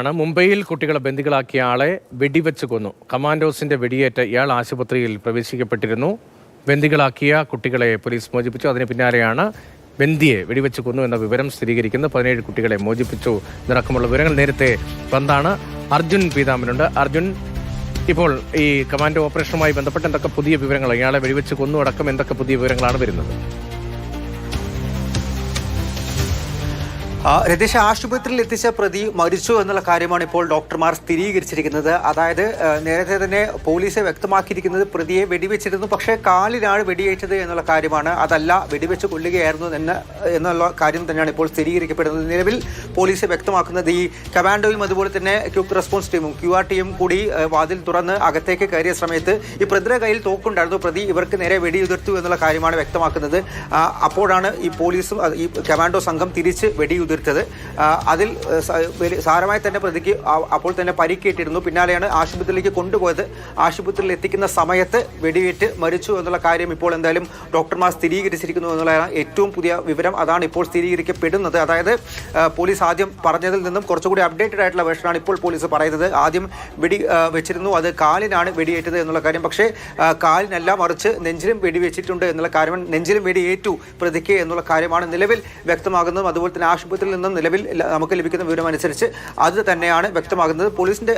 മുംബൈയിൽ കുട്ടികളെ ബന്ദികളാക്കിയ ആളെ വെടിവെച്ച് കൊന്നു. കമാൻഡോസിന്റെ വെടിയേറ്റ് ഇയാൾ ആശുപത്രിയിൽ പ്രവേശിക്കപ്പെട്ടിരുന്നു. ബന്ദികളാക്കിയ കുട്ടികളെ പോലീസ് മോചിപ്പിച്ചു. അതിന് പിന്നാലെയാണ് ബന്ദിയെ വെടിവെച്ച് കൊന്നു എന്ന വിവരം സ്ഥിരീകരിക്കുന്നത്. 17 കുട്ടികളെ മോചിപ്പിച്ചു എന്നടക്കമുള്ള വിവരങ്ങൾ നേരത്തെ വന്നാണ്. അർജുൻ പീതാമനുണ്ട്. അർജുൻ, ഇപ്പോൾ ഈ കമാൻഡോ ഓപ്പറേഷനുമായി ബന്ധപ്പെട്ട് എന്തൊക്കെ പുതിയ വിവരങ്ങൾ, ഇയാളെ വെടിവെച്ച് കൊന്നു അടക്കം എന്തൊക്കെ പുതിയ വിവരങ്ങളാണ് വരുന്നത്? രതീഷ്, ആശുപത്രിയിൽ എത്തിച്ച പ്രതി മരിച്ചു എന്നുള്ള കാര്യമാണ് ഇപ്പോൾ ഡോക്ടർമാർ സ്ഥിരീകരിച്ചിരിക്കുന്നത്. അതായത് നേരത്തെ തന്നെ പോലീസ് വ്യക്തമാക്കിയിരിക്കുന്നത് പ്രതിയെ വെടിവെച്ചിരുന്നു, പക്ഷേ കാലിനാണ് വെടിയേറ്റത് എന്നുള്ള കാര്യമാണ്. അതല്ല, വെടിവെച്ച് കൊല്ലുകയായിരുന്നു എന്നുള്ള കാര്യം തന്നെയാണ് ഇപ്പോൾ സ്ഥിരീകരിക്കപ്പെടുന്നത്. നിലവിൽ പോലീസ് വ്യക്തമാക്കുന്നത് ഈ കമാൻഡോയും അതുപോലെ തന്നെ ക്വിക്ക് റെസ്പോൺസ് ടീമും QRTയും കൂടി വാതിൽ തുറന്ന് അകത്തേക്ക് കയറിയ സമയത്ത് ഈ പ്രതിയുടെ കയ്യിൽ തോക്കുണ്ടായിരുന്നു. പ്രതി ഇവർക്ക് നേരെ വെടിയുതിർത്തു എന്നുള്ള കാര്യമാണ് വ്യക്തമാക്കുന്നത്. അപ്പോഴാണ് ഈ പോലീസും ഈ കമാൻഡോ സംഘം തിരിച്ച് വെടിയുതിർത്തത്. അതിൽ സാരമായി തന്നെ പ്രതിക്ക് അപ്പോൾ തന്നെ പരിക്കേറ്റിരുന്നു. പിന്നാലെയാണ് ആശുപത്രിയിലേക്ക് കൊണ്ടുപോയത്. ആശുപത്രിയിൽ എത്തിക്കുന്ന സമയത്ത് വെടിയേറ്റ് മരിച്ചു എന്നുള്ള കാര്യം ഇപ്പോൾ എന്തായാലും ഡോക്ടർമാർ സ്ഥിരീകരിച്ചിരിക്കുന്നു എന്നുള്ളതാണ് ഏറ്റവും പുതിയ വിവരം. അതാണ് ഇപ്പോൾ സ്ഥിരീകരിക്കപ്പെടുന്നത്. അതായത് പോലീസ് ആദ്യം പറഞ്ഞതിൽ നിന്നും കുറച്ചുകൂടി അപ്ഡേറ്റഡ് ആയിട്ടുള്ള വേർഷനാണ് ഇപ്പോൾ പോലീസ് പറയുന്നത്. ആദ്യം വെടി വെച്ചിരുന്നു, അത് കാലിനാണ് വെടിയേറ്റത് എന്നുള്ള കാര്യം. പക്ഷേ കാലിനല്ല, മറിച്ച് നെഞ്ചിലും വെടിവെച്ചിട്ടുണ്ട് എന്നുള്ള കാര്യം. നെഞ്ചിലും വെടിയേറ്റു പ്രതിക്ക് എന്നുള്ള കാര്യമാണ് നിലവിൽ വ്യക്തമാകുന്നതും. അതുപോലെ തന്നെ ആശുപത്രിയിൽ നിന്നും നിലവിൽ നമുക്ക് ലഭിക്കുന്ന വിവരം അനുസരിച്ച് അത് തന്നെയാണ് വ്യക്തമാകുന്നത്. പോലീസിന്റെ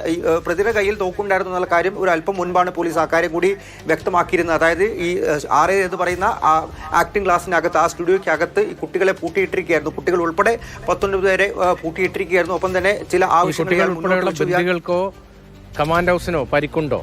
പ്രതിയുടെ കയ്യിൽ തോക്കുണ്ടായിരുന്നു എന്നുള്ള കാര്യം ഒരു അല്പം മുൻപാണ് പോലീസ് ആ കാര്യം കൂടി വ്യക്തമാക്കിയിരുന്നത്. അതായത് ഈ RA എന്ന് പറയുന്ന ആക്ടിംഗ് ക്ലാസ്സിനകത്ത്, ആ സ്റ്റുഡിയോയ്ക്കകത്ത് ഈ കുട്ടികളെ പൂട്ടിയിട്ടിരിക്കുകയായിരുന്നു. കുട്ടികൾ ഉൾപ്പെടെ 19 പേരെ പൂട്ടിയിട്ടിരിക്കുകയായിരുന്നു. ഒപ്പം തന്നെ ചില ആവശ്യങ്ങൾക്കോ കമാൻഡ് ഹൗസിനോ പരിക്കുണ്ടോ?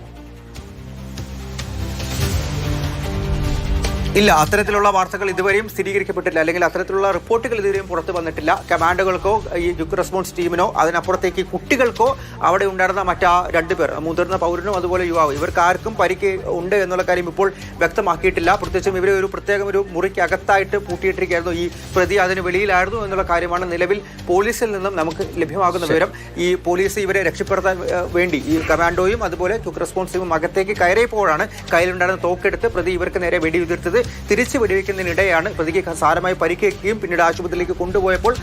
ഇല്ല, അത്തരത്തിലുള്ള വാർത്തകൾ ഇതുവരെയും സ്ഥിരീകരിക്കപ്പെട്ടില്ല, അല്ലെങ്കിൽ അത്തരത്തിലുള്ള റിപ്പോർട്ടുകൾ ഇതുവരെയും പുറത്തു വന്നിട്ടില്ല. കമാൻഡോകൾക്കോ ഈ ക്വിക്ക് റെസ്പോൺസ് ടീമിനോ അതിനപ്പുറത്തേക്ക് കുട്ടികൾക്കോ അവിടെ ഉണ്ടായിരുന്ന മറ്റാ 2 പേർ, മുതിർന്ന പൗരനും അതുപോലെ യുവാവ്, ഇവർക്ക് ആർക്കും പരിക്ക് ഉണ്ട് എന്നുള്ള കാര്യം ഇപ്പോൾ വ്യക്തമാക്കിയിട്ടില്ല. പ്രത്യേകിച്ചും ഇവരെ ഒരു പ്രത്യേകം ഒരു മുറിക്ക് അകത്തായിട്ട് പൂട്ടിയിട്ടിരിക്കുകയായിരുന്നു. ഈ പ്രതി അതിന് വെളിയിലായിരുന്നു എന്നുള്ള കാര്യമാണ് നിലവിൽ പോലീസിൽ നിന്നും നമുക്ക് ലഭ്യമാകുന്ന വിവരം. ഈ പോലീസ് ഇവരെ രക്ഷപ്പെടുത്താൻ വേണ്ടി ഈ കമാൻഡോയും അതുപോലെ ക്വിക്ക് റെസ്പോൺസ് ടീമും അകത്തേക്ക് കയറിയപ്പോഴാണ് കയ്യിലുണ്ടായിരുന്ന തോക്കെടുത്ത് പ്രതി ഇവർക്ക് നേരെ വെടിയുതിർത്തത്. തിരിച്ച് വെടിവെക്കുന്നതിനിടെയാണ് പ്രതിക്ക് സാരമായി പരിക്കേൽക്കുകയും പിന്നീട് ആശുപത്രിയിലേക്ക് കൊണ്ടുപോയപ്പോൾ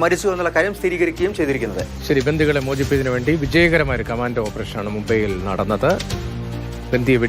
മരിച്ചു എന്നുള്ള കാര്യം സ്ഥിരീകരിക്കുകയും ചെയ്തിരിക്കുന്നത്. ശരി, ബന്ദികളെ മോചിപ്പിച്ചതിനു വേണ്ടി വിജയകരമായ ഒരു കമാൻഡോ ഓപ്പറേഷനാണ് മുംബൈയിൽ നടന്നത്. ബന്ദിയെ